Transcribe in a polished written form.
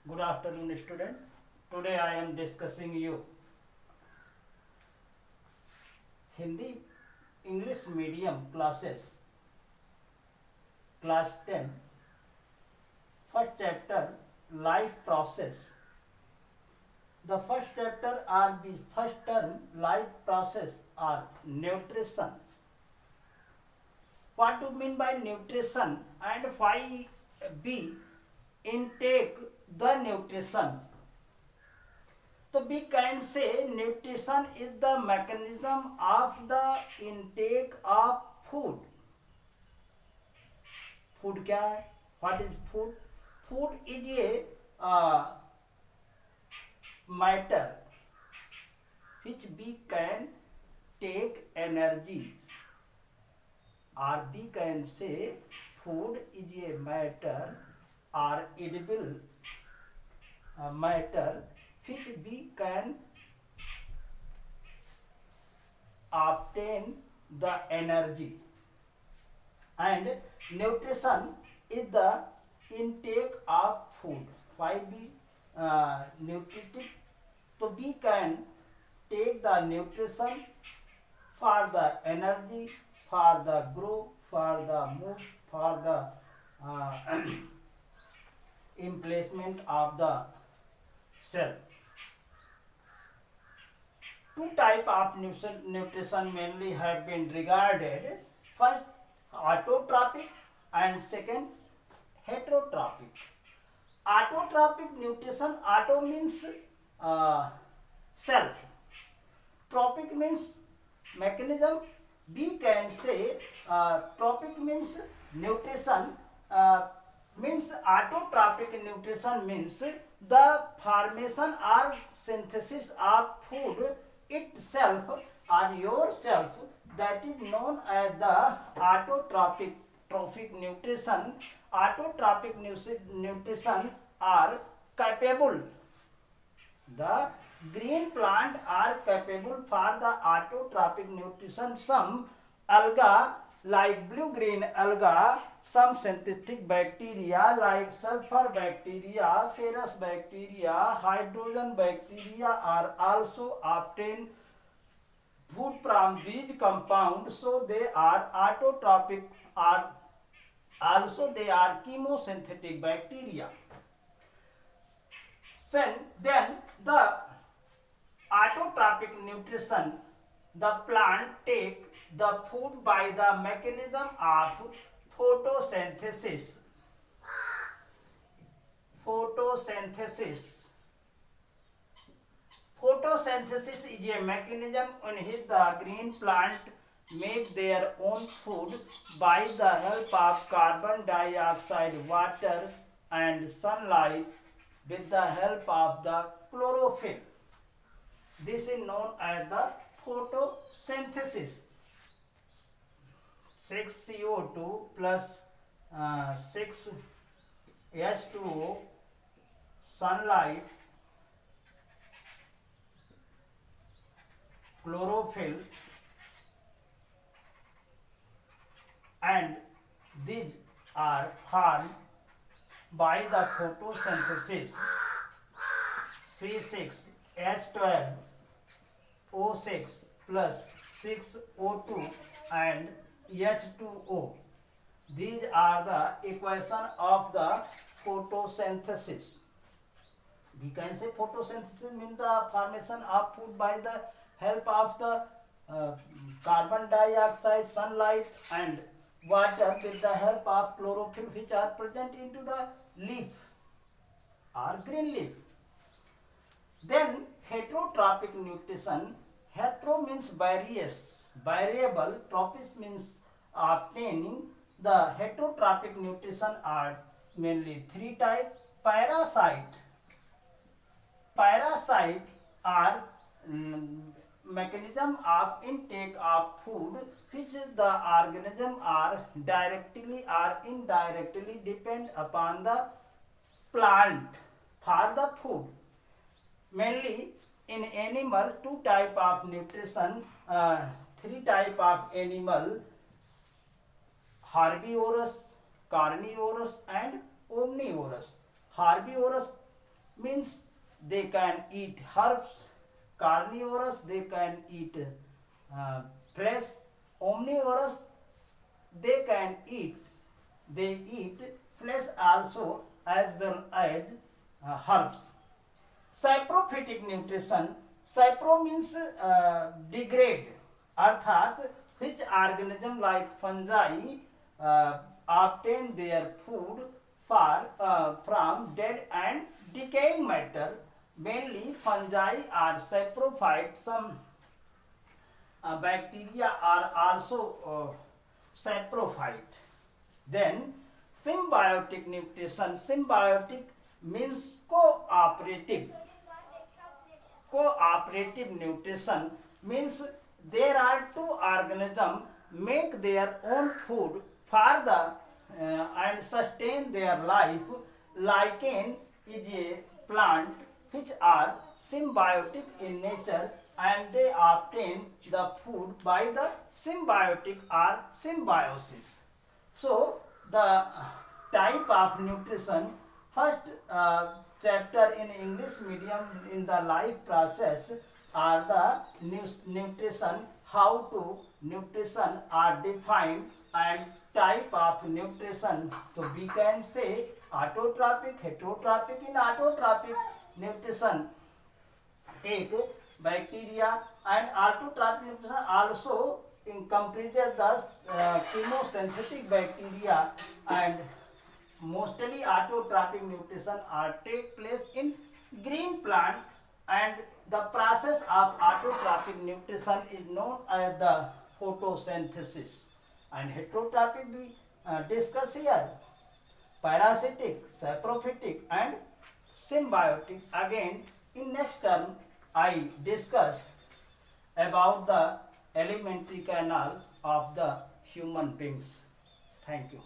Good afternoon, student. Today I am discussing you Hindi English medium classes, class 10, first chapter, life process. The first chapter or the first term, life process or nutrition. What do you mean by nutrition and why we intake the nutrition? So we can say nutrition is the mechanism of the intake of food. Food क्या है? What is food? Food is a matter which we can take energy, or we can say food is a matter or edible matter which we can obtain the energy, and nutrition is the intake of food. Why we nutritive? So we can take the nutrition for the energy, for the growth, for the move, for the emplacement of the cell. Two type of nutrition mainly have been regarded. First, autotrophic, and second, heterotrophic. Autotrophic nutrition, auto means self, trophic means mechanism. We can say trophic means nutrition, means autotrophic nutrition means the formation or synthesis of food itself or yourself, that is known as the autotrophic trophic nutrition. Autotrophic nutrition are capable, the green plant are capable for the autotrophic nutrition. Some alga like blue green alga, some synthetic bacteria like sulfur bacteria, ferrous bacteria, hydrogen bacteria are also obtained food from these compounds. So they are autotrophic, or also they are chemosynthetic bacteria. Then the autotrophic nutrition, the plant take the food by the mechanism of photosynthesis. Photosynthesis is a mechanism in which the green plant make their own food by the help of carbon dioxide, water and sunlight with the help of the chlorophyll. This is known as the photosynthesis. 6CO2 plus 6H2O, sunlight, chlorophyll, and these are formed by the photosynthesis. C6H12O6 plus 6O2 and H2O. These are the equation of the photosynthesis. We can say photosynthesis means the formation of food by the help of the carbon dioxide, sunlight and water with the help of chlorophyll, which are present into the leaf or green leaf. Then heterotrophic nutrition. Hetero means various, variable. Trophic means obtaining. The heterotrophic nutrition are mainly three types. Parasite are mechanism of intake of food which the organism are directly or indirectly depend upon the plant for the food. Mainly in animal, two type of nutrition, three type of animal: herbivorous, carnivorous and omnivorous. Herbivorous means they can eat herbs. Carnivorous, they can eat flesh. Omnivorous, they eat flesh also as well as herbs. Saprophytic nutrition. Sapro means degrade, अर्थात which organism like fungi obtain their food from dead and decaying matter. Mainly fungi are saprophytes. Some bacteria are also saprophyte. Then symbiotic nutrition. Symbiotic means cooperative. Cooperative nutrition means there are two organisms make their own food for the and sustain their life. Lichen is a plant which are symbiotic in nature and they obtain the food by the symbiotic or symbiosis. So the type of nutrition, first chapter in English medium in the life process are the nutrition, how to nutrition are defined and type of nutrition. So we can say autotrophic, heterotrophic. In autotrophic nutrition take bacteria, and autotrophic nutrition also comprises the chemosynthetic bacteria, and mostly autotrophic nutrition are take place in green plant, and the process of autotrophic nutrition is known as the photosynthesis. And heterotrophic we discuss here, parasitic, saprophytic and symbiotic. Again in next term I discuss about the alimentary canal of the human beings. Thank you.